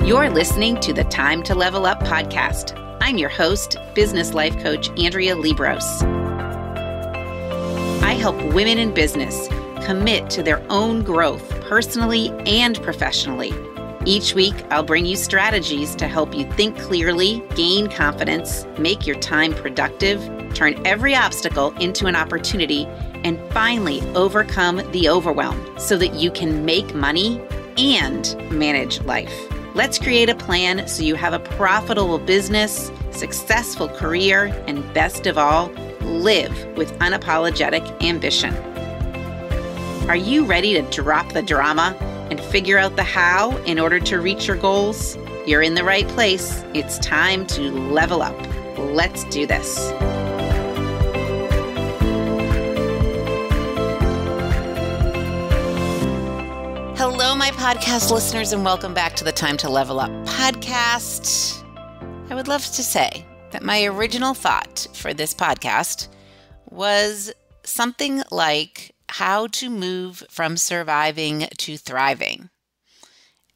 You're listening to the Time to Level Up podcast. I'm your host, business life coach Andrea Liebross. I help women in business commit to their own growth personally and professionally. Each week, I'll bring you strategies to help you think clearly, gain confidence, make your time productive, turn every obstacle into an opportunity, and finally overcome the overwhelm so that you can make money and manage life. Let's create a plan so you have a profitable business, successful career, and best of all, live with unapologetic ambition. Are you ready to drop the drama and figure out the how in order to reach your goals? You're in the right place. It's time to level up. Let's do this. Hello, my podcast listeners, and welcome back to the Time to Level Up podcast. I would love to say that my original thought for this podcast was something like how to move from surviving to thriving.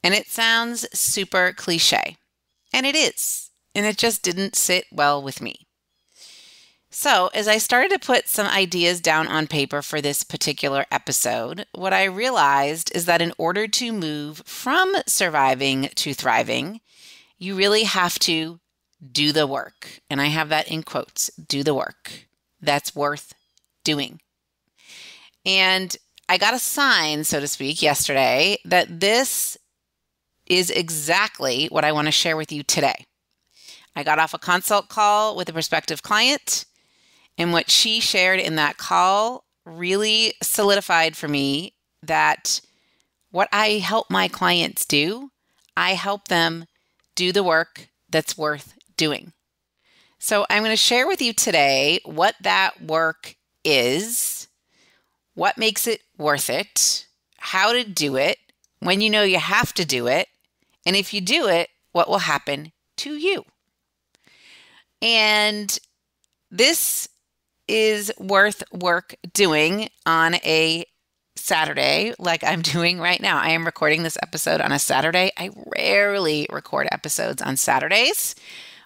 And it sounds super cliche, and it is, and it just didn't sit well with me. So as I started to put some ideas down on paper for this particular episode, what I realized is that in order to move from surviving to thriving, you really have to do the work. And I have that in quotes, do the work. That's worth doing. And I got a sign, so to speak, yesterday that this is exactly what I want to share with you today. I got off a consult call with a prospective client, and what she shared in that call really solidified for me that what I help my clients do, I help them do the work that's worth doing. So I'm going to share with you today what that work is, what makes it worth it, how to do it, when you know you have to do it, and if you do it, what will happen to you. And this is worth work doing on a Saturday like I'm doing right now. I am recording this episode on a Saturday. I rarely record episodes on Saturdays,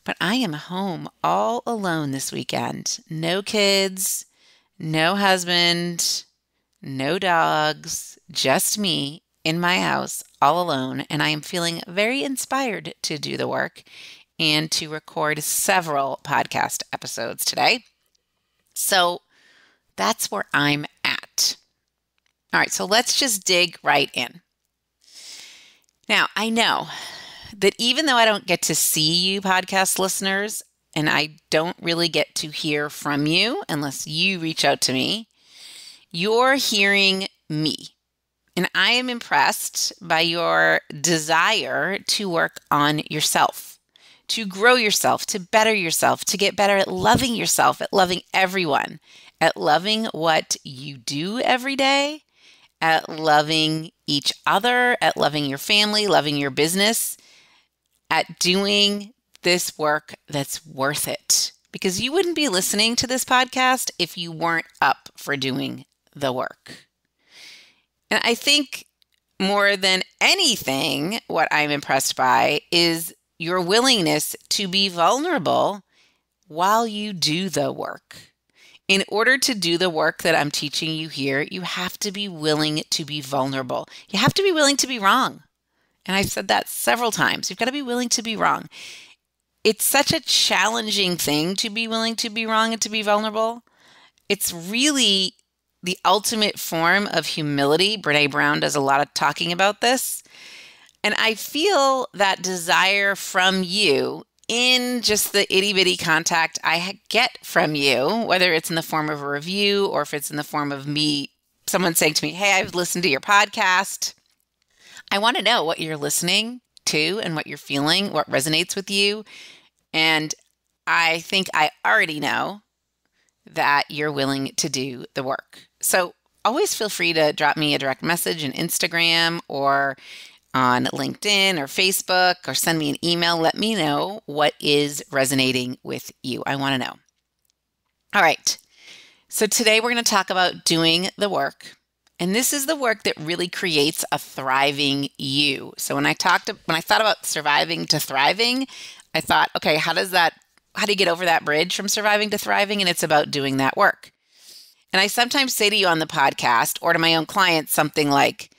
but I am home all alone this weekend. No kids, no husband, no dogs, just me in my house all alone. And I am feeling very inspired to do the work and to record several podcast episodes today. So that's where I'm at. All right, so let's just dig right in. Now, I know that even though I don't get to see you podcast listeners, and I don't really get to hear from you unless you reach out to me, you're hearing me. And I am impressed by your desire to work on yourself, to grow yourself, to better yourself, to get better at loving yourself, at loving everyone, at loving what you do every day, at loving each other, at loving your family, loving your business, at doing this work that's worth it. Because you wouldn't be listening to this podcast if you weren't up for doing the work. And I think more than anything, what I'm impressed by is your willingness to be vulnerable while you do the work. In order to do the work that I'm teaching you here, you have to be willing to be vulnerable. You have to be willing to be wrong. And I've said that several times. You've got to be willing to be wrong. It's such a challenging thing to be willing to be wrong and to be vulnerable. It's really the ultimate form of humility. Brené Brown does a lot of talking about this. And I feel that desire from you in just the itty bitty contact I get from you, whether it's in the form of a review or if it's in the form of me, someone saying to me, hey, I've listened to your podcast. I want to know what you're listening to and what you're feeling, what resonates with you. And I think I already know that you're willing to do the work. So always feel free to drop me a direct message on Instagram or on LinkedIn or Facebook, or send me an email. Let me know what is resonating with you. I want to know. All right. So today we're going to talk about doing the work And this is the work that really creates a thriving you. So when I thought about surviving to thriving, I thought, okay, how do you get over that bridge from surviving to thriving? And it's about doing that work. And I sometimes say to you on the podcast or to my own clients something like,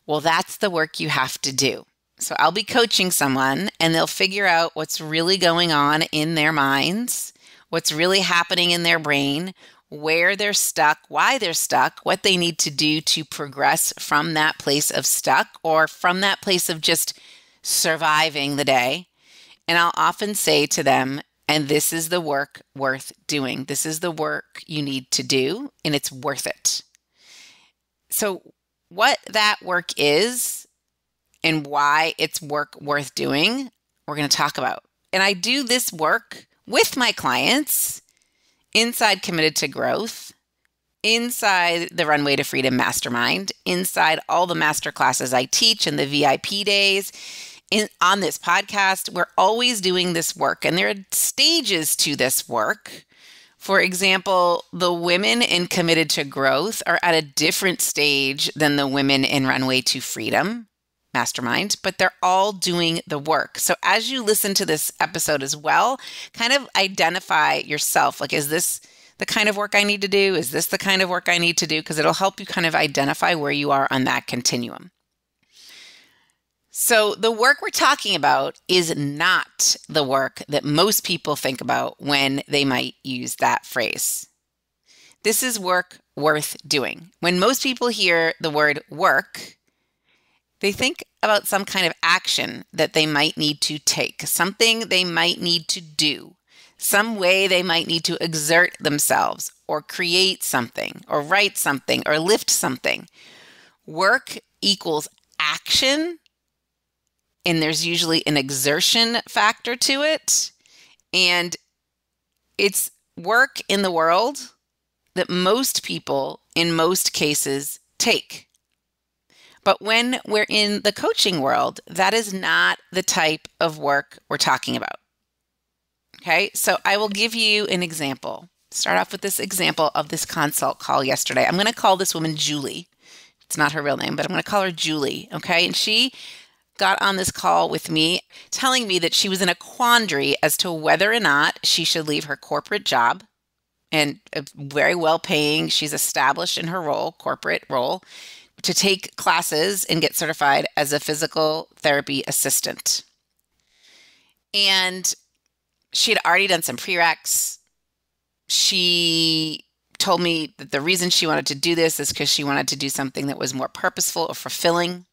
well, that's the work you have to do. So I'll be coaching someone and they'll figure out what's really going on in their minds, what's really happening in their brain, where they're stuck, why they're stuck, what they need to do to progress from that place of stuck or from that place of just surviving the day. And I'll often say to them, and this is the work worth doing. This is the work you need to do, and it's worth it. So what that work is and why it's work worth doing, we're going to talk about. And I do this work with my clients inside Committed to Growth, inside the Runway to Freedom Mastermind, inside all the masterclasses I teach and the VIP days. On this podcast, we're always doing this work, and there are stages to this work. For example, the women in Committed to Growth are at a different stage than the women in Runway to Freedom Mastermind, but they're all doing the work. So as you listen to this episode as well, kind of identify yourself. Like, is this the kind of work I need to do? Is this the kind of work I need to do? Because it'll help you kind of identify where you are on that continuum. So the work we're talking about is not the work that most people think about when they might use that phrase. This is work worth doing. When most people hear the word work, they think about some kind of action that they might need to take, something they might need to do, some way they might need to exert themselves or create something or write something or lift something. Work equals action. And there's usually an exertion factor to it. And it's work in the world that most people, in most cases, take. But when we're in the coaching world, that is not the type of work we're talking about. Okay, so I will give you an example. Start off with this example of this consult call yesterday. I'm going to call this woman Julie. It's not her real name, but I'm going to call her Julie. Okay, and she got on this call with me telling me that she was in a quandary as to whether or not she should leave her corporate job and very well paying, she's established in her role, corporate role, to take classes and get certified as a physical therapy assistant. And she had already done some prereqs. She told me that the reason she wanted to do this is because she wanted to do something that was more purposeful or fulfilling.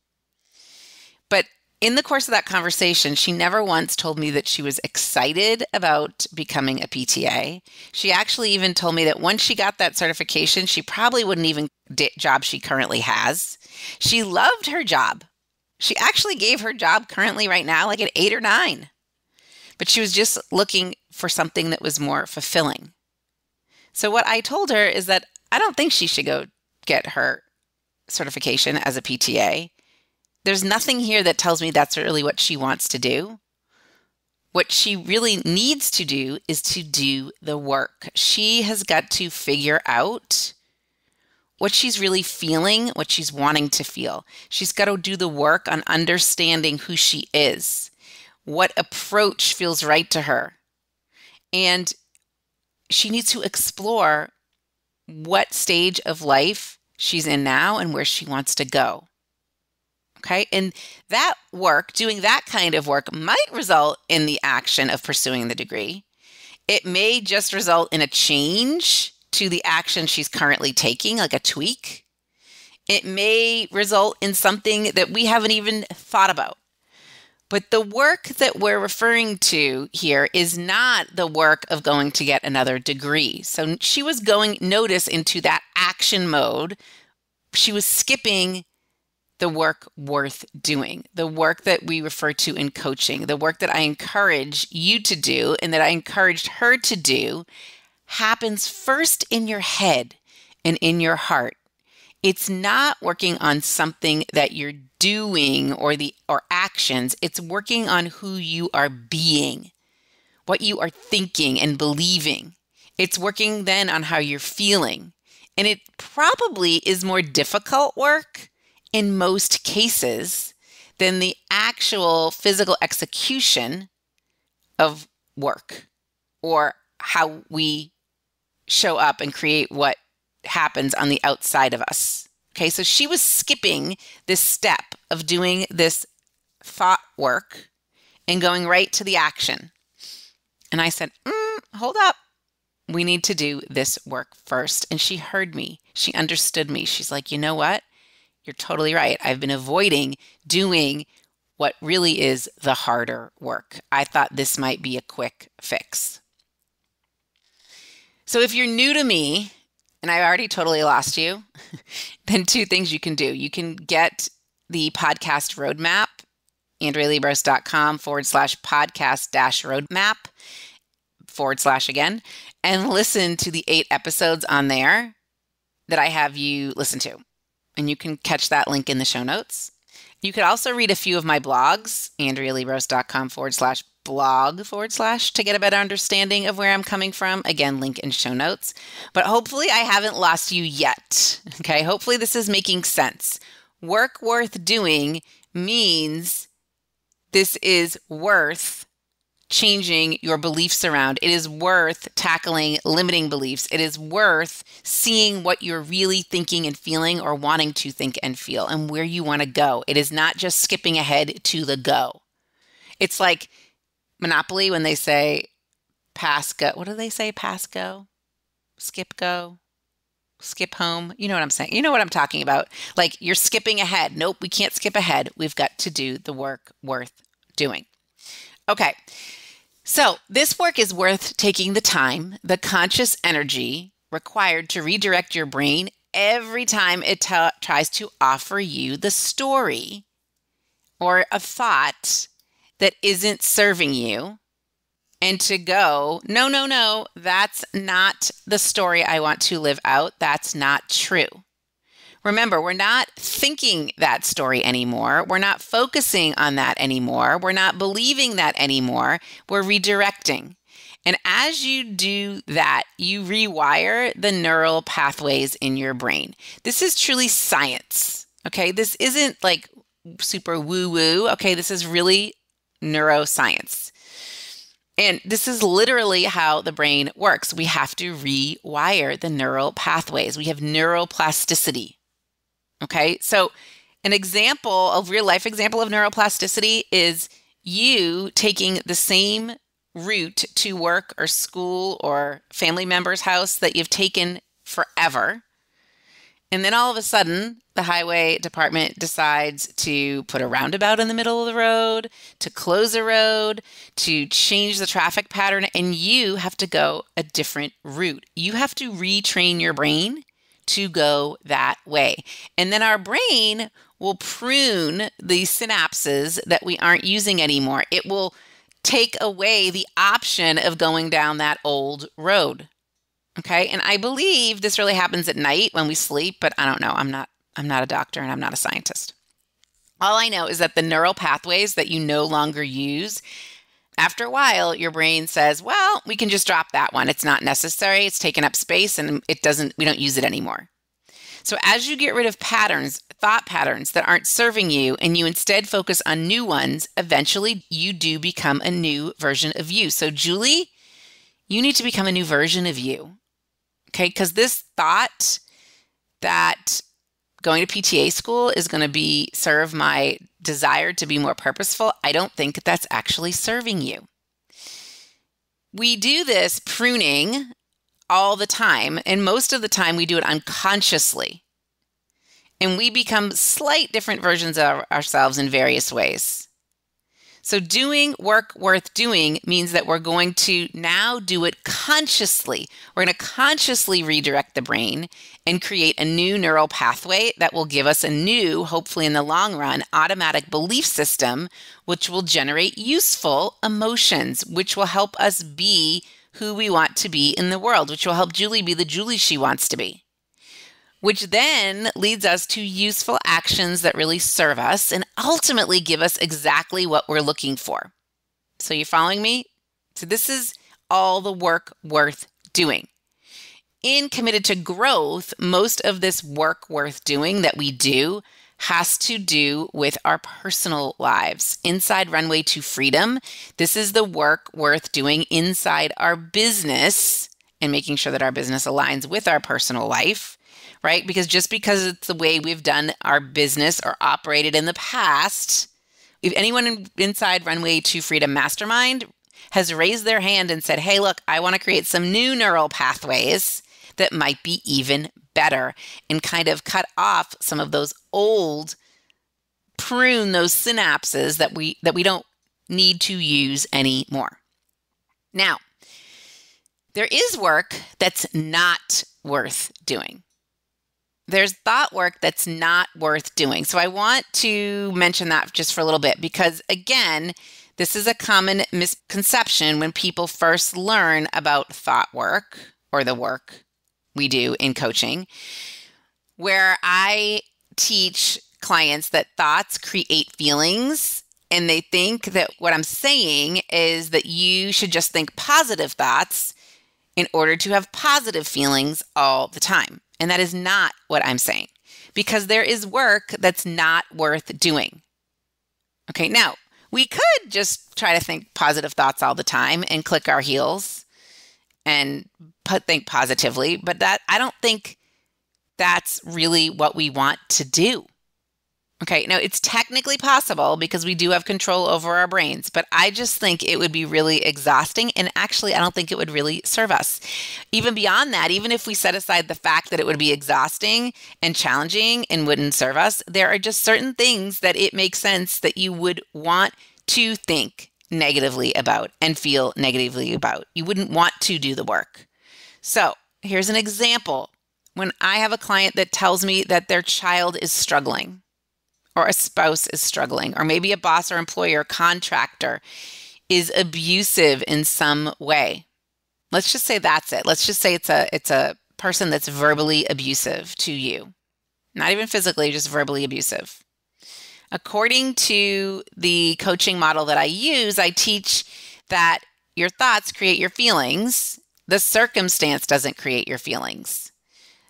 But in the course of that conversation, she never once told me that she was excited about becoming a PTA. She actually even told me that once she got that certification, she probably wouldn't even job she currently has. She loved her job. She actually gave her job currently right now like an 8 or 9. But she was just looking for something that was more fulfilling. So what I told her is that I don't think she should go get her certification as a PTA. There's nothing here that tells me that's really what she wants to do. What she really needs to do is to do the work. She has got to figure out what she's really feeling, what she's wanting to feel. She's got to do the work on understanding who she is, what approach feels right to her. And she needs to explore what stage of life she's in now and where she wants to go. Okay. And that work, doing that kind of work, might result in the action of pursuing the degree. It may just result in a change to the action she's currently taking, like a tweak. It may result in something that we haven't even thought about. But the work that we're referring to here is not the work of going to get another degree. So she was going, notice, into that action mode. She was skipping the work worth doing, the work that we refer to in coaching, the work that I encourage you to do and that I encouraged her to do happens first in your head and in your heart. It's not working on something that you're doing or actions. It's working on who you are being, what you are thinking and believing. It's working then on how you're feeling. And it probably is more difficult work in most cases than the actual physical execution of work or how we show up and create what happens on the outside of us. Okay, so she was skipping this step of doing this thought work and going right to the action. And I said, hold up. We need to do this work first. And she heard me. She understood me. She's like, you know what? You're totally right. I've been avoiding doing what really is the harder work. I thought this might be a quick fix. So if you're new to me, and I already totally lost you, then two things you can do. You can get the podcast roadmap, AndreaLiebross.com/podcast-roadmap / again, and listen to the 8 episodes on there that I have you listen to. And you can catch that link in the show notes. You could also read a few of my blogs, AndreaLiebross.com/blog/ to get a better understanding of where I'm coming from. Again, link in show notes. But hopefully I haven't lost you yet. Okay, hopefully this is making sense. Work worth doing means this is worth changing your beliefs around. It is worth tackling limiting beliefs. It is worth seeing what you're really thinking and feeling or wanting to think and feel and where you want to go. It is not just skipping ahead to the go. It's like Monopoly when they say pass go. What do they say? Pass go? Skip go? Skip home? You know what I'm saying? You know what I'm talking about. Like you're skipping ahead. Nope, we can't skip ahead. We've got to do the work worth doing. Okay. So this work is worth taking the time, the conscious energy required to redirect your brain every time it tries to offer you the story or a thought that isn't serving you, and to go, no, that's not the story I want to live out. That's not true. Remember, we're not thinking that story anymore. We're not focusing on that anymore. We're not believing that anymore. We're redirecting. And as you do that, you rewire the neural pathways in your brain. This is truly science, okay? This isn't like super woo-woo, okay? This is really neuroscience. And this is literally how the brain works. We have to rewire the neural pathways. We have neuroplasticity. Okay, so an example, a real life example of neuroplasticity is you taking the same route to work or school or family member's house that you've taken forever. And then all of a sudden, the highway department decides to put a roundabout in the middle of the road, to close a road, to change the traffic pattern, and you have to go a different route. You have to retrain your brain to go that way. And then our brain will prune the synapses that we aren't using anymore. It will take away the option of going down that old road. Okay. And I believe this really happens at night when we sleep, but I don't know. I'm not a doctor and I'm not a scientist. All I know is that the neural pathways that you no longer use, after a while, your brain says, well, we can just drop that one. It's not necessary. It's taken up space and we don't use it anymore. So as you get rid of thought patterns that aren't serving you, and you instead focus on new ones, eventually you do become a new version of you. So Julie, you need to become a new version of you. Okay. Because this thought that going to PTA school is going to serve my desire to be more purposeful, I don't think that's actually serving you. We do this pruning all the time, and most of the time we do it unconsciously. And we become slight different versions of ourselves in various ways. So doing work worth doing means that we're going to now do it consciously. We're going to consciously redirect the brain and create a new neural pathway that will give us a new, hopefully in the long run, automatic belief system, which will generate useful emotions, which will help us be who we want to be in the world, which will help Julie be the Julie she wants to be, which then leads us to useful actions that really serve us and ultimately give us exactly what we're looking for. So you following me? So this is all the work worth doing. in Committed to Growth, most of this work worth doing that we do has to do with our personal lives. Inside Runway to Freedom, this is the work worth doing inside our business and making sure that our business aligns with our personal life, right? Because just because it's the way we've done our business or operated in the past, if anyone inside Runway to Freedom Mastermind has raised their hand and said, hey, look, I want to create some new neural pathways that might be even better and kind of cut off some of those old, prune those synapses that we don't need to use anymore. Now, there is work that's not worth doing. There's thought work that's not worth doing. So I want to mention that just for a little bit because, again, this is a common misconception when people first learn about thought work or the work we do in coaching, where I teach clients that thoughts create feelings, and they think that what I'm saying is that you should just think positive thoughts in order to have positive feelings all the time. And that is not what I'm saying, because there is work that's not worth doing. Okay, now we could just try to think positive thoughts all the time and click our heels and think positively, but that I don't think that's really what we want to do. Okay, now it's technically possible because we do have control over our brains, but I just think it would be really exhausting, and actually I don't think it would really serve us. Even beyond that, even if we set aside the fact that it would be exhausting and challenging and wouldn't serve us, there are just certain things that it makes sense that you would want to think negatively about and feel negatively about. You wouldn't want to do the work. So here's an example. When I have a client that tells me that their child is struggling, or a spouse is struggling, or maybe a boss or employer or contractor is abusive in some way. Let's just say that's it. Let's just say it's a person that's verbally abusive to you. Not even physically, just verbally abusive. According to the coaching model that I use, I teach that your thoughts create your feelings. The circumstance doesn't create your feelings.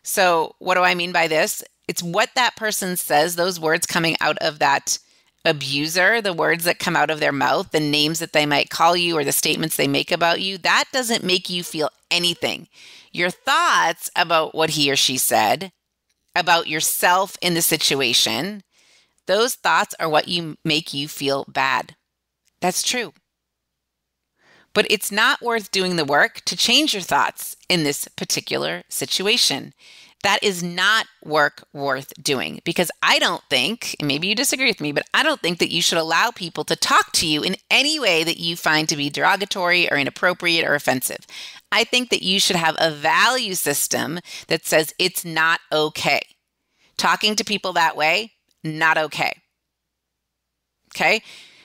So what do I mean by this? It's what that person says, those words coming out of that abuser, the words that come out of their mouth, the names that they might call you or the statements they make about you, that doesn't make you feel anything. Your thoughts about what he or she said, about yourself in the situation, those thoughts are what make you feel bad. That's true. But it's not worth doing the work to change your thoughts in this particular situation. That is not work worth doing, because I don't think, and maybe you disagree with me, but I don't think that you should allow people to talk to you in any way that you find to be derogatory or inappropriate or offensive. I think that you should have a value system that says it's not okay. Talking to people that way, not okay. Okay?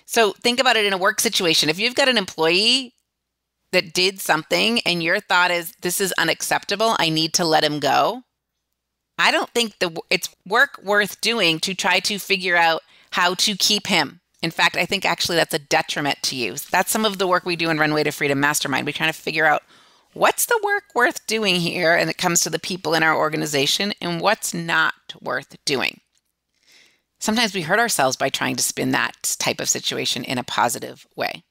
So think about it in a work situation. If you've got an employee that did something and your thought is, this is unacceptable, I need to let him go, I don't think it's work worth doing to try to figure out how to keep him. In fact, I think actually that's a detriment to you. That's some of the work we do in Runway to Freedom Mastermind. We're trying to figure out what's the work worth doing here, and it comes to the people in our organization, and what's not worth doing. Sometimes we hurt ourselves by trying to spin that type of situation in a positive way.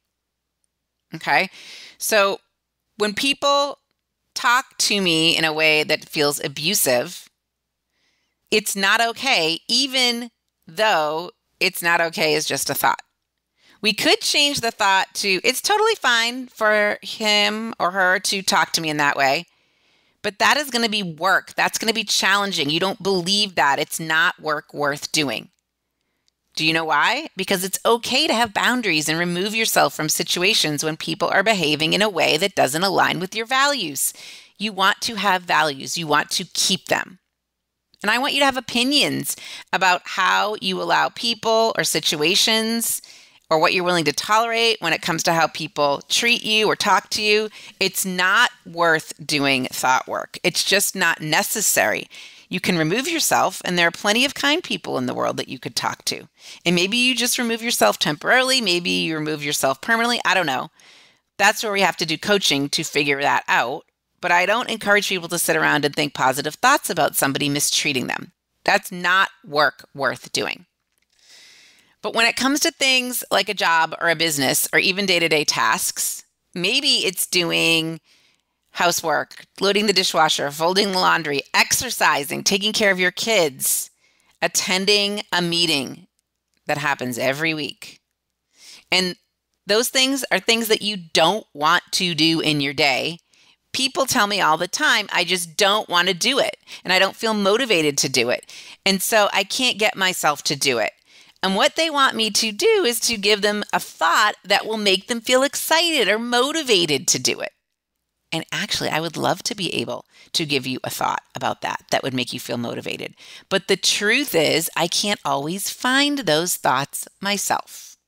Okay? So when people talk to me in a way that feels abusive, it's not okay, even though it's not okay is just a thought. We could change the thought to, it's totally fine for him or her to talk to me in that way, but that is going to be work. That's going to be challenging. You don't believe that. It's not work worth doing. Do you know why? Because it's okay to have boundaries and remove yourself from situations when people are behaving in a way that doesn't align with your values. You want to have values. You want to keep them. And I want you to have opinions about how you allow people or situations or what you're willing to tolerate when it comes to how people treat you or talk to you. It's not worth doing thought work. It's just not necessary. You can remove yourself, and there are plenty of kind people in the world that you could talk to. And maybe you just remove yourself temporarily. Maybe you remove yourself permanently. I don't know. That's where we have to do coaching to figure that out. but I don't encourage people to sit around and think positive thoughts about somebody mistreating them. That's not work worth doing. But when it comes to things like a job or a business or even day-to-day tasks, maybe it's doing housework, loading the dishwasher, folding the laundry, exercising, taking care of your kids, attending a meeting that happens every week. And those things are things that you don't want to do in your day. People tell me all the time, I just don't want to do it. And I don't feel motivated to do it. And so I can't get myself to do it. And what they want me to do is to give them a thought that will make them feel excited or motivated to do it. And actually, I would love to be able to give you a thought about that would make you feel motivated. But the truth is, I can't always find those thoughts myself.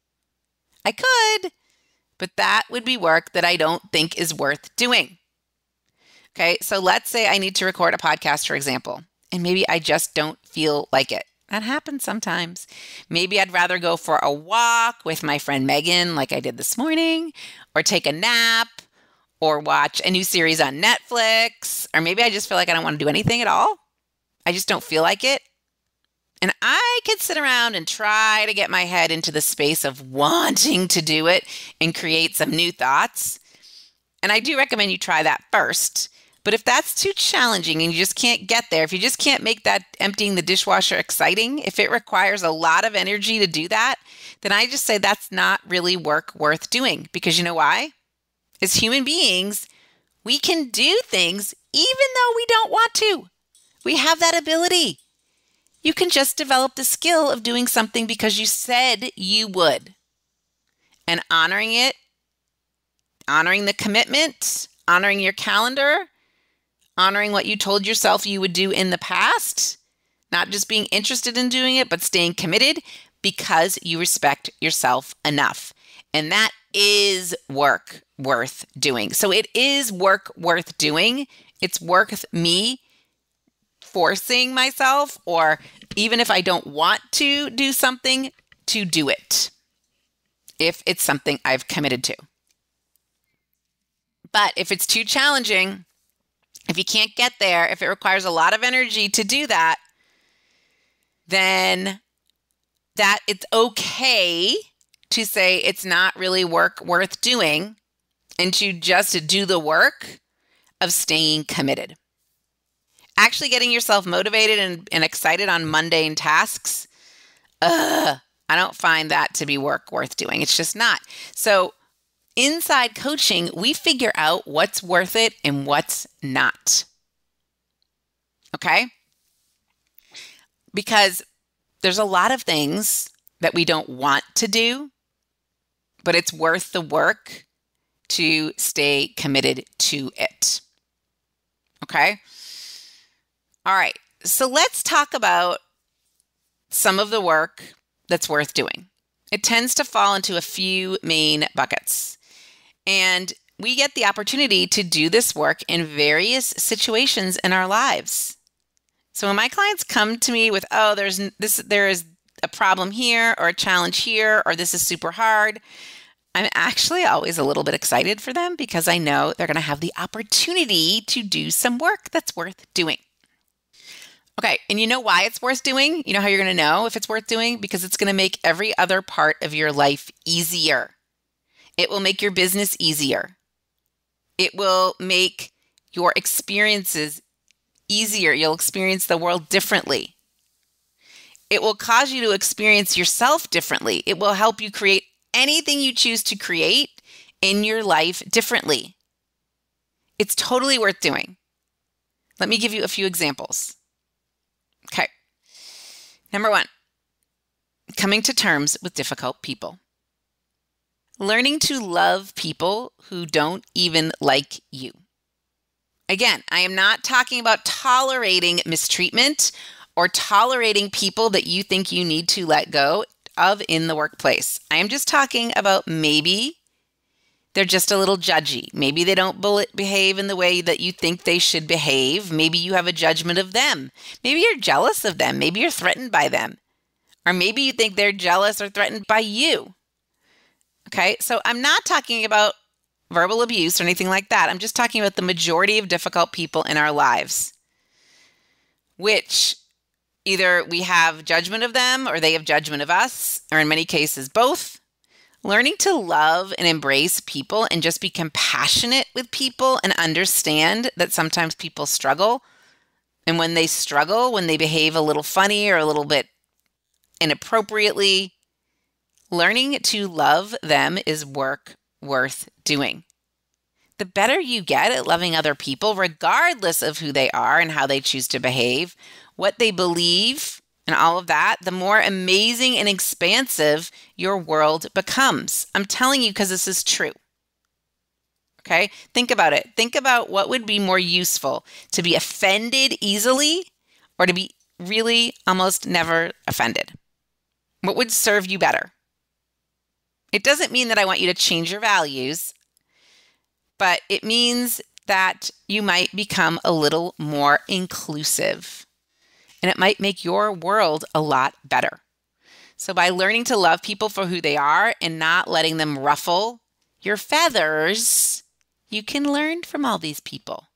I could, but that would be work that I don't think is worth doing. Okay, so let's say I need to record a podcast, for example, and maybe I just don't feel like it. That happens sometimes. Maybe I'd rather go for a walk with my friend Megan, like I did this morning, or take a nap, or watch a new series on Netflix, or maybe I just feel like I don't want to do anything at all. I just don't feel like it. And I could sit around and try to get my head into the space of wanting to do it and create some new thoughts. And I do recommend you try that first. But if that's too challenging and you just can't get there, if you just can't make that emptying the dishwasher exciting, if it requires a lot of energy to do that, then I just say that's not really work worth doing. Because you know why? As human beings, we can do things even though we don't want to. We have that ability. You can just develop the skill of doing something because you said you would. And honoring it, honoring the commitment, honoring your calendar, honoring what you told yourself you would do in the past, not just being interested in doing it, but staying committed because you respect yourself enough. And that is work worth doing. So it is work worth doing. It's worth me forcing myself, or even if I don't want to do something, to do it if it's something I've committed to. But if it's too challenging, if you can't get there, if it requires a lot of energy to do that, then that it's okay to say it's not really work worth doing and to just do the work of staying committed. Actually getting yourself motivated and excited on mundane tasks, I don't find that to be work worth doing. It's just not. So inside coaching, we figure out what's worth it and what's not. Okay? Because there's a lot of things that we don't want to do, but it's worth the work to stay committed to it. Okay? All right. So let's talk about some of the work that's worth doing. It tends to fall into a few main buckets. And we get the opportunity to do this work in various situations in our lives. So when my clients come to me with, oh, there is a problem here or a challenge here, or this is super hard, I'm actually always a little bit excited for them because I know they're going to have the opportunity to do some work that's worth doing. Okay, and you know why it's worth doing? You know how you're going to know if it's worth doing? Because it's going to make every other part of your life easier. It will make your business easier. It will make your experiences easier. You'll experience the world differently. It will cause you to experience yourself differently. It will help you create anything you choose to create in your life differently. It's totally worth doing. Let me give you a few examples. Okay. Number 1, coming to terms with difficult people. Learning to love people who don't even like you. Again, I am not talking about tolerating mistreatment or tolerating people that you think you need to let go of in the workplace. I am just talking about maybe they're just a little judgy. Maybe they don't behave in the way that you think they should behave. Maybe you have a judgment of them. Maybe you're jealous of them. Maybe you're threatened by them. Or maybe you think they're jealous or threatened by you. Okay, so I'm not talking about verbal abuse or anything like that. I'm just talking about the majority of difficult people in our lives, which either we have judgment of them or they have judgment of us, or in many cases, both. Learning to love and embrace people and just be compassionate with people and understand that sometimes people struggle. And when they struggle, when they behave a little funny or a little bit inappropriately, learning to love them is work worth doing. The better you get at loving other people, regardless of who they are and how they choose to behave, what they believe, and all of that, the more amazing and expansive your world becomes. I'm telling you because this is true. Okay? Think about it. Think about what would be more useful, to be offended easily or to be really almost never offended. What would serve you better? It doesn't mean that I want you to change your values, but it means that you might become a little more inclusive. And it might make your world a lot better. So by learning to love people for who they are and not letting them ruffle your feathers, you can learn from all these people.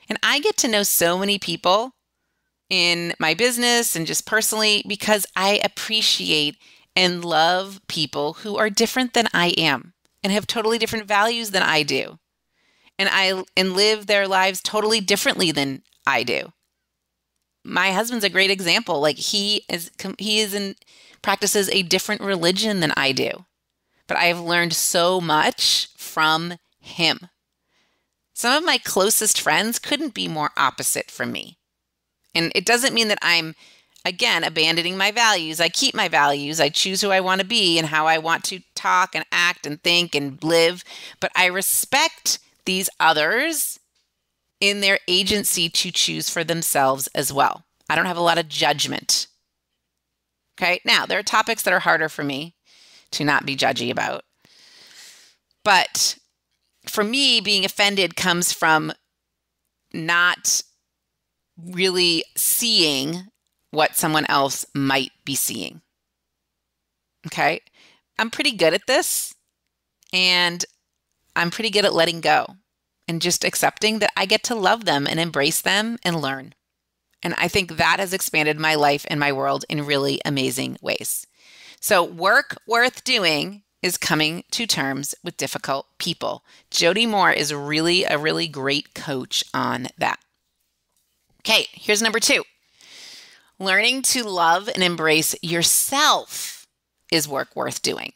And I get to know so many people in my business and just personally because I appreciate and love people who are different than I am and have totally different values than I do. And live their lives totally differently than I do. My husband's a great example. Like practices a different religion than I do, but I have learned so much from him. Some of my closest friends couldn't be more opposite from me. And it doesn't mean that I'm, again, abandoning my values. I keep my values. I choose who I want to be and how I want to talk and act and think and live. But I respect these others in their agency to choose for themselves as well. I don't have a lot of judgment. Okay. Now, there are topics that are harder for me to not be judgy about. But for me, being offended comes from not really seeing what someone else might be seeing. Okay. I'm pretty good at this, and I'm pretty good at letting go and just accepting that I get to love them and embrace them and learn. And I think that has expanded my life and my world in really amazing ways. So work worth doing is coming to terms with difficult people. Jody Moore is a really great coach on that. Okay, here's number 2. Learning to love and embrace yourself is work worth doing.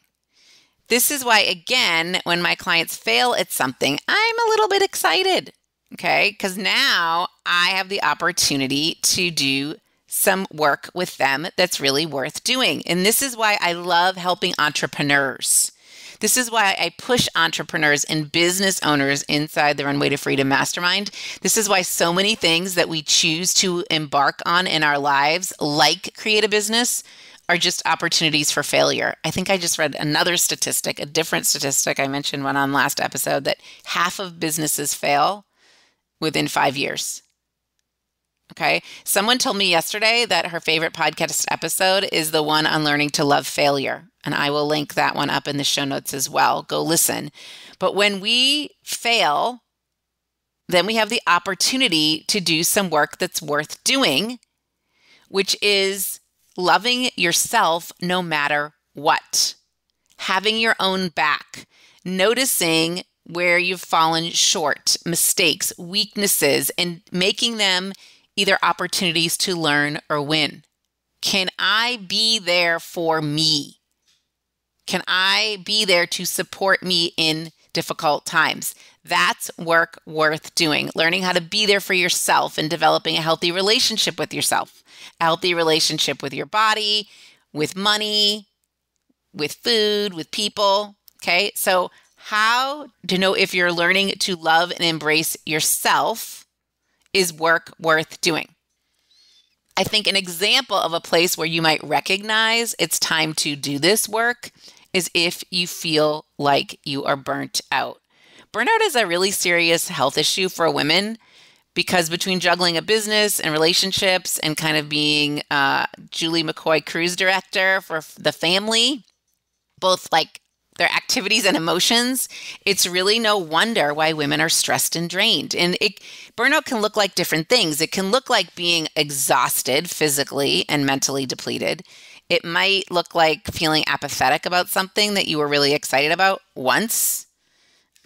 This is why, again, when my clients fail at something, I'm a little bit excited, okay? Because now I have the opportunity to do some work with them that's really worth doing. And this is why I love helping entrepreneurs. This is why I push entrepreneurs and business owners inside the Runway to Freedom Mastermind. This is why so many things that we choose to embark on in our lives, like create a business, are just opportunities for failure. I think I just read another statistic, a different statistic. I mentioned one on last episode, that half of businesses fail within 5 years. Okay. Someone told me yesterday that her favorite podcast episode is the one on learning to love failure. And I will link that one up in the show notes as well. Go listen. But when we fail, then we have the opportunity to do some work that's worth doing, which is loving yourself no matter what, having your own back, noticing where you've fallen short, mistakes, weaknesses, and making them either opportunities to learn or win. Can I be there for me? Can I be there to support me in difficult times? That's work worth doing. Learning how to be there for yourself and developing a healthy relationship with yourself, a healthy relationship with your body, with money, with food, with people. Okay. So how to know if you're learning to love and embrace yourself is work worth doing. I think an example of a place where you might recognize it's time to do this work is if you feel like you are burnt out. Burnout is a really serious health issue for women because between juggling a business and relationships and kind of being Julie McCoy cruise director for the family, both like their activities and emotions, it's really no wonder why women are stressed and drained. And burnout can look like different things. It can look like being exhausted physically and mentally depleted. It might look like feeling apathetic about something that you were really excited about once.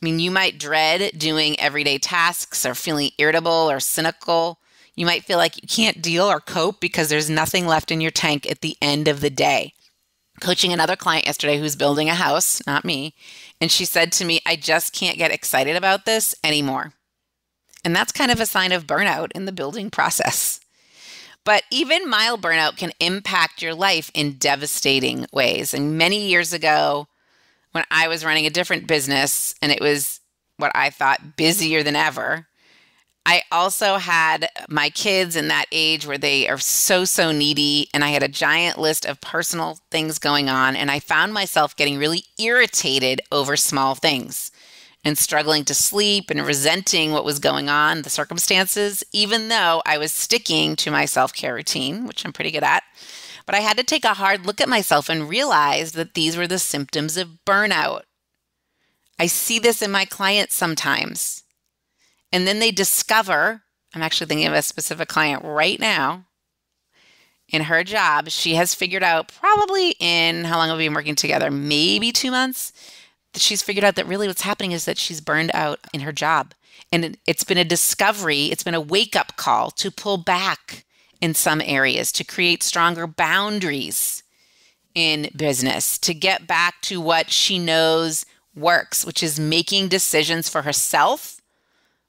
I mean, you might dread doing everyday tasks or feeling irritable or cynical. You might feel like you can't deal or cope because there's nothing left in your tank at the end of the day. Coaching another client yesterday who's building a house, not me, and she said to me, I just can't get excited about this anymore. And that's kind of a sign of burnout in the building process. But even mild burnout can impact your life in devastating ways. And many years ago, when I was running a different business and it was what I thought busier than ever, I also had my kids in that age where they are so needy, and I had a giant list of personal things going on, and I found myself getting really irritated over small things and struggling to sleep and resenting what was going on, the circumstances, even though I was sticking to my self-care routine, which I'm pretty good at. But I had to take a hard look at myself and realize that these were the symptoms of burnout. I see this in my clients sometimes. And then they discover, I'm actually thinking of a specific client right now, in her job, she has figured out probably in, how long have we been working together? Maybe 2 months. She's figured out that really what's happening is that she's burned out in her job. And it's been a discovery, it's been a wake-up call to pull back in some areas, to create stronger boundaries in business, to get back to what she knows works, which is making decisions for herself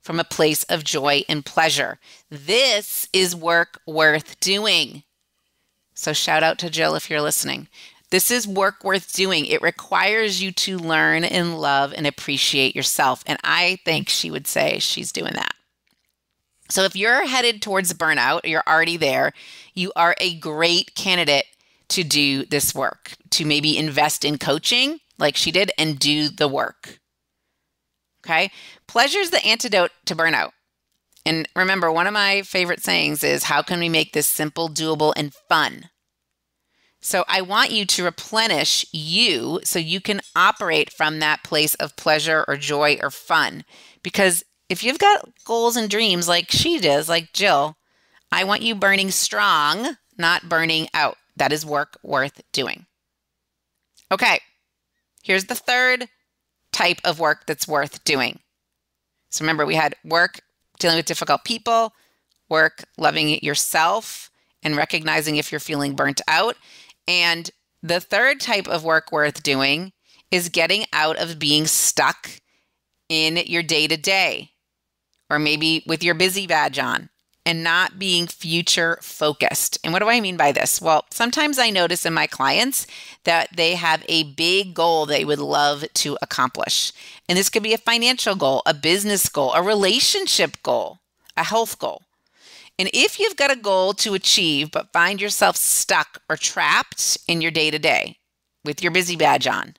from a place of joy and pleasure. This is work worth doing. So shout out to Jill if you're listening. This is work worth doing. It requires you to learn and love and appreciate yourself. And I think she would say she's doing that. So if you're headed towards burnout, you're already there, you are a great candidate to do this work, to maybe invest in coaching like she did and do the work. Okay? Pleasure is the antidote to burnout. And remember, one of my favorite sayings is, how can we make this simple, doable, and fun? So I want you to replenish you so you can operate from that place of pleasure or joy or fun. Because if you've got goals and dreams like she does, like Jill, I want you burning strong, not burning out. That is work worth doing. Okay, here's the third type of work that's worth doing. So remember, we had work dealing with difficult people, work loving yourself and recognizing if you're feeling burnt out. And the third type of work worth doing is getting out of being stuck in your day-to-day, or maybe with your busy badge on, and not being future focused. And what do I mean by this? Well, sometimes I notice in my clients that they have a big goal they would love to accomplish. And this could be a financial goal, a business goal, a relationship goal, a health goal. And if you've got a goal to achieve, but find yourself stuck or trapped in your day-to-day with your busy badge on,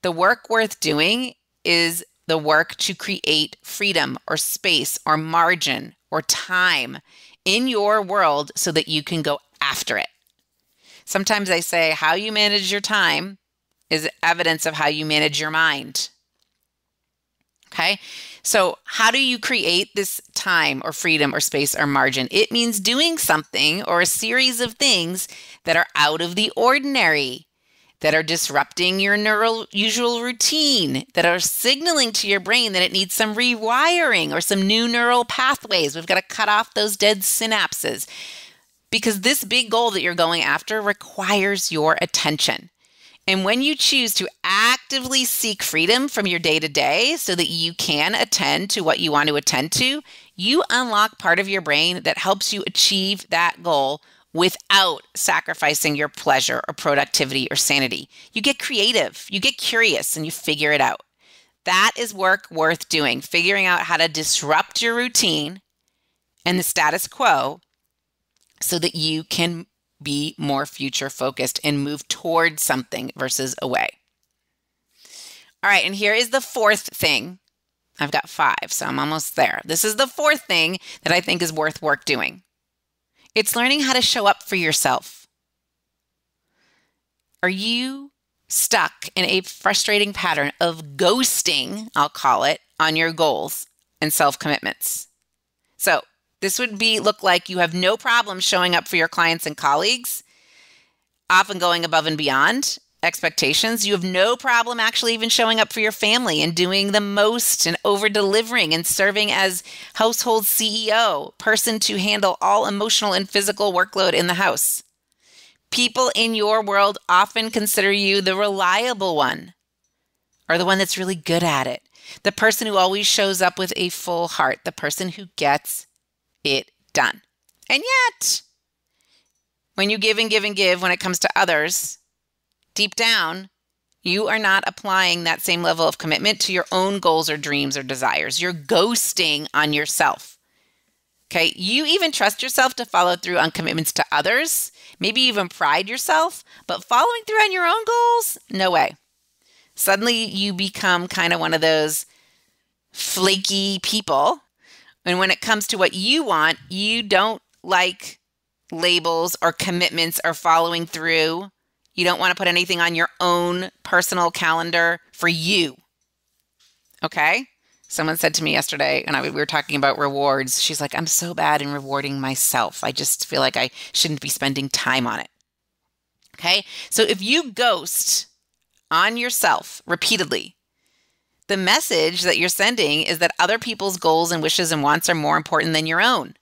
the work worth doing is the work to create freedom or space or margin or time in your world so that you can go after it. Sometimes I say how you manage your time is evidence of how you manage your mind. Okay? So how do you create this time or freedom or space or margin? It means doing something or a series of things that are out of the ordinary, that are disrupting your usual routine, that are signaling to your brain that it needs some rewiring or some new neural pathways. We've got to cut off those dead synapses because this big goal that you're going after requires your attention. And when you choose to actively seek freedom from your day-to-day so that you can attend to what you want to attend to, you unlock part of your brain that helps you achieve that goal without sacrificing your pleasure or productivity or sanity. You get creative, you get curious, and you figure it out. That is work worth doing, figuring out how to disrupt your routine and the status quo so that you can be more future focused and move towards something versus away. All right, and here is the fourth thing. I've got 5, so I'm almost there. This is the fourth thing that I think is worth work doing. It's learning how to show up for yourself. Are you stuck in a frustrating pattern of ghosting, I'll call it, on your goals and self-commitments. So this would look like you have no problem showing up for your clients and colleagues, often going above and beyond expectations. You have no problem actually even showing up for your family and doing the most and over-delivering and serving as household CEO, person to handle all emotional and physical workload in the house. People in your world often consider you the reliable one, or the one that's really good at it, the person who always shows up with a full heart, the person who gets it done. And yet, when you give and give and give when it comes to others, deep down, you are not applying that same level of commitment to your own goals or dreams or desires. You're ghosting on yourself. Okay, you even trust yourself to follow through on commitments to others. Maybe even pride yourself, but following through on your own goals? No way. Suddenly you become kind of one of those flaky people. And when it comes to what you want, you don't like labels or commitments or following through. You don't want to put anything on your own personal calendar for you. Okay? Someone said to me yesterday, and we were talking about rewards. She's like, I'm so bad in rewarding myself. I just feel like I shouldn't be spending time on it. Okay? So if you ghost on yourself repeatedly, the message that you're sending is that other people's goals and wishes and wants are more important than your own.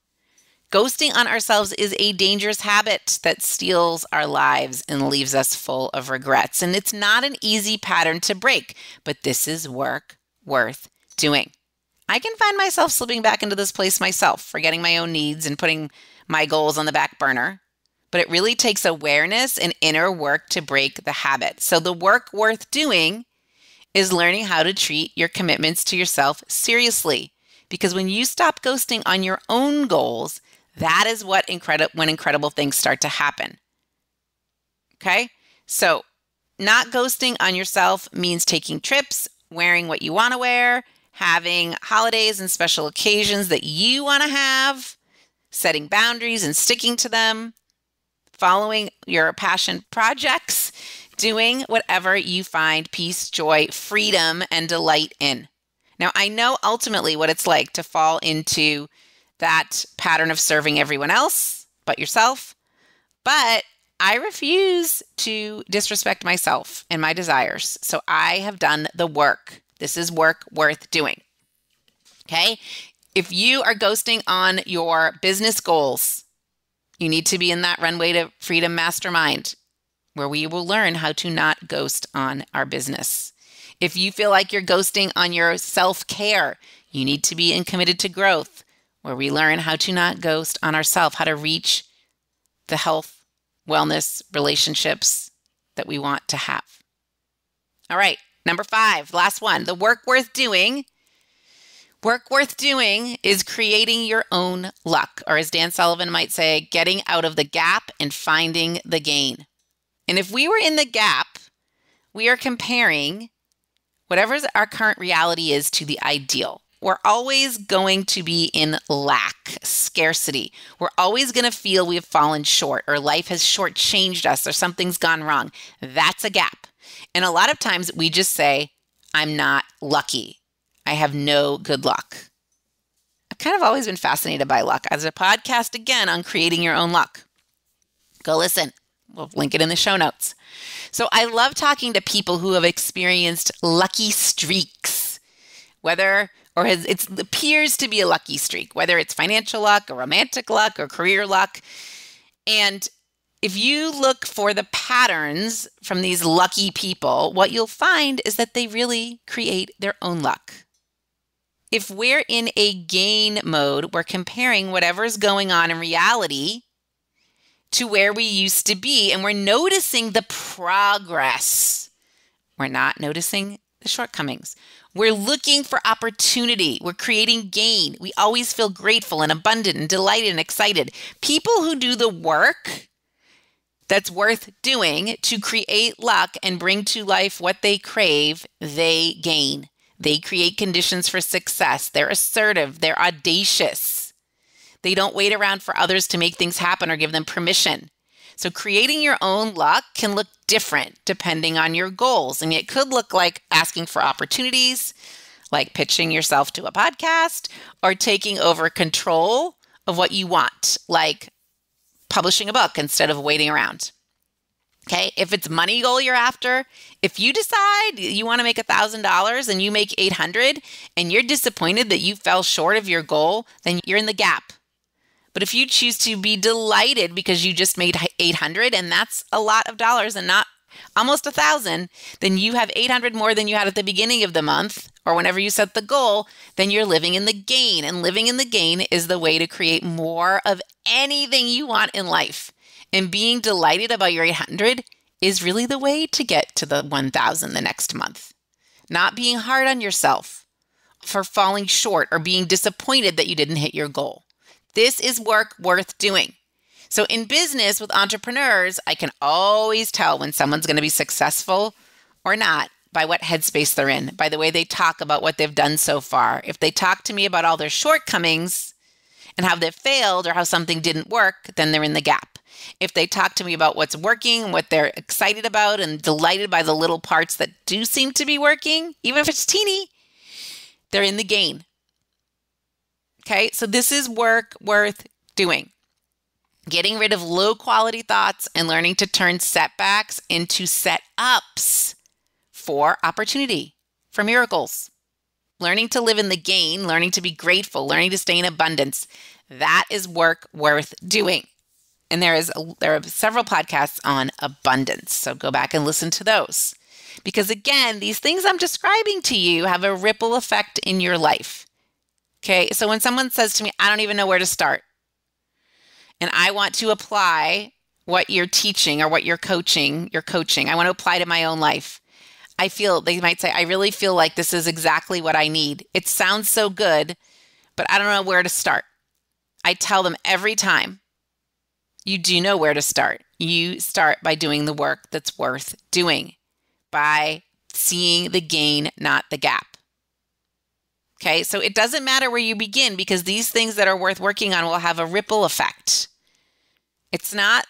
Ghosting on ourselves is a dangerous habit that steals our lives and leaves us full of regrets. And it's not an easy pattern to break, but this is work worth doing. I can find myself slipping back into this place myself, forgetting my own needs and putting my goals on the back burner. But it really takes awareness and inner work to break the habit. So the work worth doing is learning how to treat your commitments to yourself seriously. Because when you stop ghosting on your own goals, that is when incredible things start to happen. Okay? So not ghosting on yourself means taking trips, wearing what you want to wear, having holidays and special occasions that you want to have, setting boundaries and sticking to them, following your passion projects, doing whatever you find peace, joy, freedom, and delight in. Now, I know ultimately what it's like to fall into that pattern of serving everyone else but yourself, but I refuse to disrespect myself and my desires. So I have done the work. This is work worth doing. Okay? If you are ghosting on your business goals, you need to be in that Runway to Freedom Mastermind, where we will learn how to not ghost on our business. If you feel like you're ghosting on your self-care, you need to be in Committed to Growth, where we learn how to not ghost on ourselves, how to reach the health, wellness, relationships that we want to have. All right, number 5, last one, the work worth doing. Work worth doing is creating your own luck, or as Dan Sullivan might say, getting out of the gap and finding the gain. And if we were in the gap, we are comparing whatever our current reality is to the ideal. We're always going to be in lack, scarcity. We're always going to feel we have fallen short, or life has shortchanged us, or something's gone wrong. That's a gap. And a lot of times we just say, I'm not lucky. I have no good luck. I've kind of always been fascinated by luck. As a podcast, again, on creating your own luck. Go listen. We'll link it in the show notes. So I love talking to people who have experienced lucky streaks, it appears to be a lucky streak, whether it's financial luck or romantic luck or career luck. And if you look for the patterns from these lucky people, what you'll find is that they really create their own luck. If we're in a gain mode, we're comparing whatever's going on in reality to where we used to be, and we're noticing the progress. We're not noticing the shortcomings. We're looking for opportunity. We're creating gain. We always feel grateful and abundant and delighted and excited. People who do the work that's worth doing to create luck and bring to life what they crave, they gain. They create conditions for success. They're assertive. They're audacious. They don't wait around for others to make things happen or give them permission. So creating your own luck can look different depending on your goals. I mean, it could look like asking for opportunities, like pitching yourself to a podcast, or taking over control of what you want, like publishing a book instead of waiting around. Okay, if it's money goal you're after, if you decide you want to make $1,000 and you make 800 and you're disappointed that you fell short of your goal, then you're in the gap. But if you choose to be delighted because you just made 800 and that's a lot of dollars and not almost 1,000, then you have 800 more than you had at the beginning of the month or whenever you set the goal, then you're living in the gain. And living in the gain is the way to create more of anything you want in life. And being delighted about your 800 is really the way to get to the 1,000 the next month. Not being hard on yourself for falling short or being disappointed that you didn't hit your goal. This is work worth doing. So in business with entrepreneurs, I can always tell when someone's going to be successful or not by what headspace they're in, by the way they talk about what they've done so far. If they talk to me about all their shortcomings and how they've failed or how something didn't work, then they're in the gap. If they talk to me about what's working, what they're excited about and delighted by the little parts that do seem to be working, even if it's teeny, they're in the gain. Okay, so this is work worth doing. Getting rid of low quality thoughts and learning to turn setbacks into setups for opportunity, for miracles. Learning to live in the gain, learning to be grateful, learning to stay in abundance. That is work worth doing. And there are several podcasts on abundance. So go back and listen to those. Because again, these things I'm describing to you have a ripple effect in your life. Okay, so when someone says to me, I don't even know where to start, and I want to apply what you're teaching or what you're coaching, I want to apply to my own life. They might say, I really feel like this is exactly what I need. It sounds so good, but I don't know where to start. I tell them every time, you do know where to start. You start by doing the work that's worth doing, by seeing the gain, not the gap. Okay, so it doesn't matter where you begin because these things that are worth working on will have a ripple effect. It's not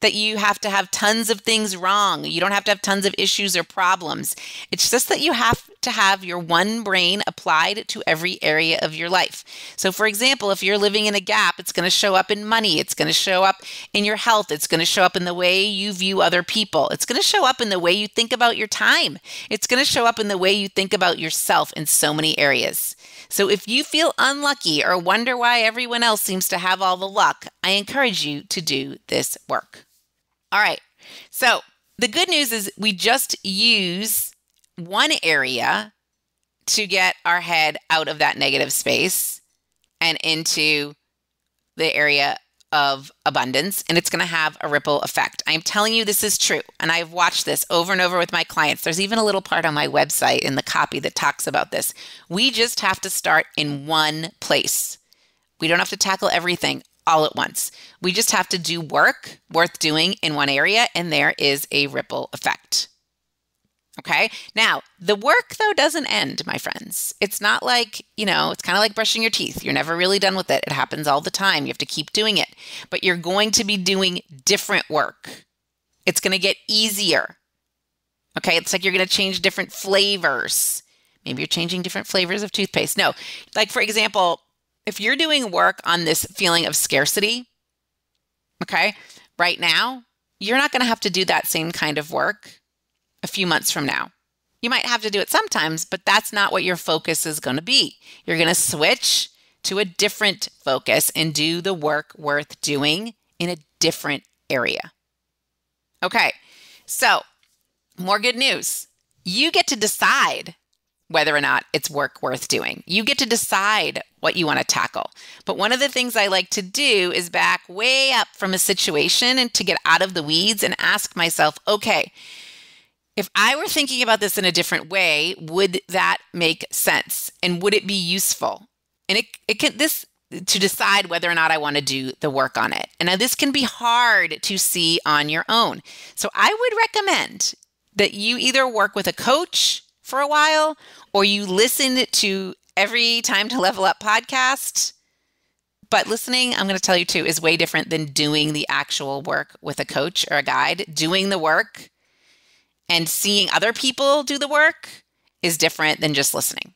that you have to have tons of things wrong. You don't have to have tons of issues or problems. It's just that you have to have your one brain applied to every area of your life. So for example, if you're living in a gap, it's going to show up in money. It's going to show up in your health. It's going to show up in the way you view other people. It's going to show up in the way you think about your time. It's going to show up in the way you think about yourself in so many areas. So if you feel unlucky or wonder why everyone else seems to have all the luck, I encourage you to do this work. All right. So the good news is we just use one area to get our head out of that negative space and into the area of abundance, and it's going to have a ripple effect. I'm telling you this is true, and I've watched this over and over with my clients. There's even a little part on my website in the copy that talks about this. We just have to start in one place. We don't have to tackle everything all at once. We just have to do work worth doing in one area, and there is a ripple effect. Okay. Now, the work though doesn't end, my friends. It's not like, it's kind of like brushing your teeth. You're never really done with it. It happens all the time. You have to keep doing it, but you're going to be doing different work. It's going to get easier. Okay. It's like you're going to change different flavors. Maybe you're changing different flavors of toothpaste. No, like for example, if you're doing work on this feeling of scarcity, okay, right now, you're not going to have to do that same kind of work a few months from now. You might have to do it sometimes, but that's not what your focus is going to be. You're going to switch to a different focus and do the work worth doing in a different area. Okay, so more good news. You get to decide whether or not it's work worth doing. You get to decide what you want to tackle. But one of the things I like to do is back way up from a situation and to get out of the weeds and ask myself, okay, if I were thinking about this in a different way, would that make sense? And would it be useful? And it can to decide whether or not I want to do the work on it. And now this can be hard to see on your own. So I would recommend that you either work with a coach for a while, or you listen to every Time to Level Up podcast But listening, I'm going to tell you too, is way different than doing the actual work with a coach or a guide. Doing the work and seeing other people do the work is different than just listening.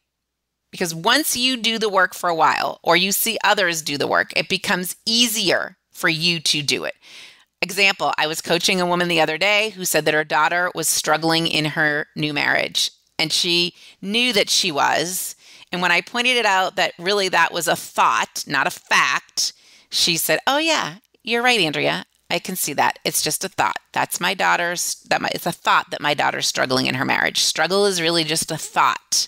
Because once you do the work for a while or you see others do the work, it becomes easier for you to do it. Example, I was coaching a woman the other day who said that her daughter was struggling in her new marriage, and she knew that she was. And when I pointed it out that really that was a thought, not a fact, she said, "Oh yeah, you're right, Andrea. I can see that. It's just a thought. That's my daughter's, it's a thought that my daughter's struggling in her marriage. Struggle is really just a thought."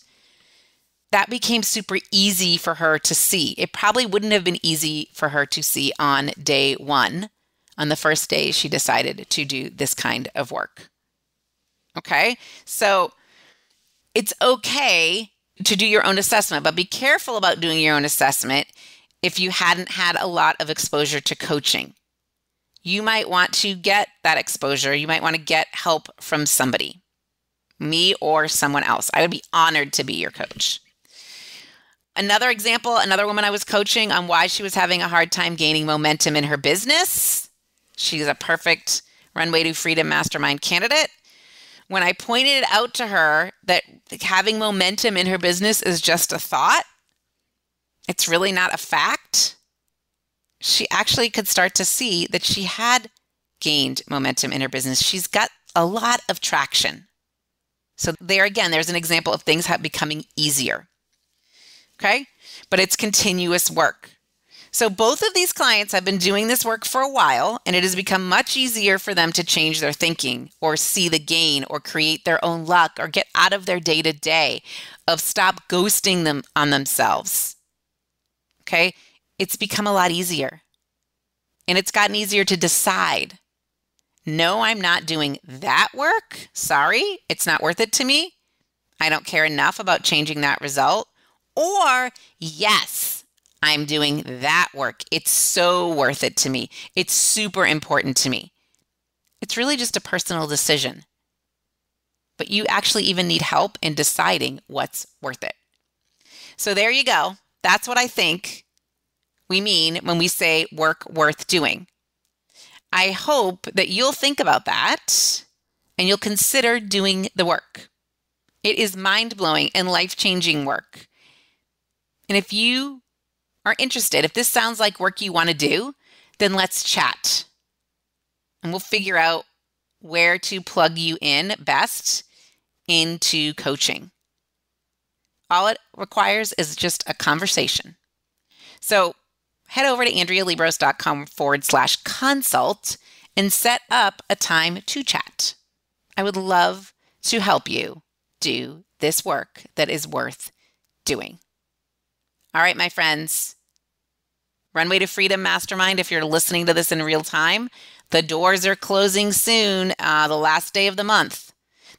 That became super easy for her to see. It probably wouldn't have been easy for her to see on day one, on the first day she decided to do this kind of work. Okay, so it's okay to do your own assessment, but be careful about doing your own assessment if you hadn't had a lot of exposure to coaching. You might want to get that exposure. You might want to get help from somebody, me or someone else. I would be honored to be your coach. Another example, another woman I was coaching on why she was having a hard time gaining momentum in her business. She's a perfect Runway to Freedom Mastermind candidate. When I pointed it out to her that having momentum in her business is just a thought, it's really not a fact, she actually could start to see that she had gained momentum in her business. She's got a lot of traction. So there again, there's an example of things becoming easier. Okay? But it's continuous work. So both of these clients have been doing this work for a while, and it has become much easier for them to change their thinking or see the gain or create their own luck or get out of their day-to-day of stop ghosting them on themselves. Okay? It's become a lot easier. And it's gotten easier to decide, no, I'm not doing that work. Sorry, it's not worth it to me. I don't care enough about changing that result. Or, yes, I'm doing that work. It's so worth it to me. It's super important to me. It's really just a personal decision. But you actually even need help in deciding what's worth it. So there you go. That's what I think we mean when we say work worth doing. I hope that you'll think about that and you'll consider doing the work. It is mind-blowing and life-changing work. And if you are interested, if this sounds like work you want to do, then let's chat. And we'll figure out where to plug you in best into coaching. All it requires is just a conversation. So head over to AndreaLiebross.com/consult and set up a time to chat. I would love to help you do this work that is worth doing. All right, my friends, Runway to Freedom Mastermind, if you're listening to this in real time, the doors are closing soon, the last day of the month.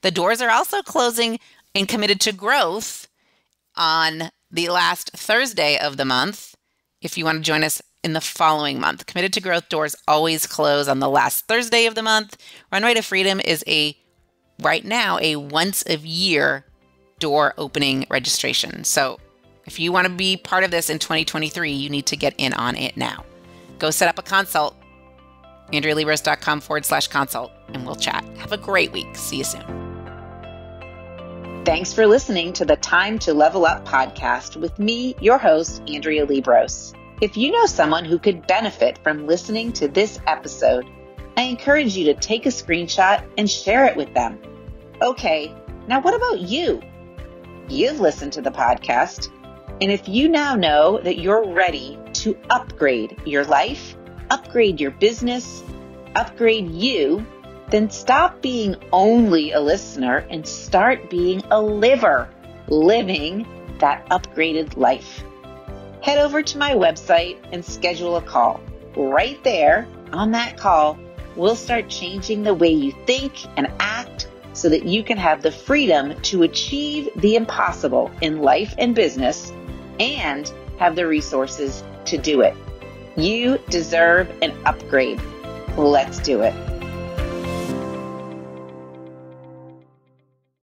The doors are also closing in Committed to Growth on the last Thursday of the month, if you want to join us in the following month. Committed to Growth doors always close on the last Thursday of the month. Runway to Freedom is right now a once a year door opening registration. So if you want to be part of this in 2023, you need to get in on it now. Go set up a consult, AndreaLiebross.com/consult, and we'll chat. Have a great week. See you soon. Thanks for listening to the Time to Level Up podcast with me, your host, Andrea Liebross. If you know someone who could benefit from listening to this episode, I encourage you to take a screenshot and share it with them. Okay, now what about you? You've listened to the podcast. And if you now know that you're ready to upgrade your life, upgrade your business, upgrade you, then stop being only a listener and start being a liver, living that upgraded life. Head over to my website and schedule a call. Right there on that call, we'll start changing the way you think and act so that you can have the freedom to achieve the impossible in life and business and have the resources to do it. You deserve an upgrade. Let's do it.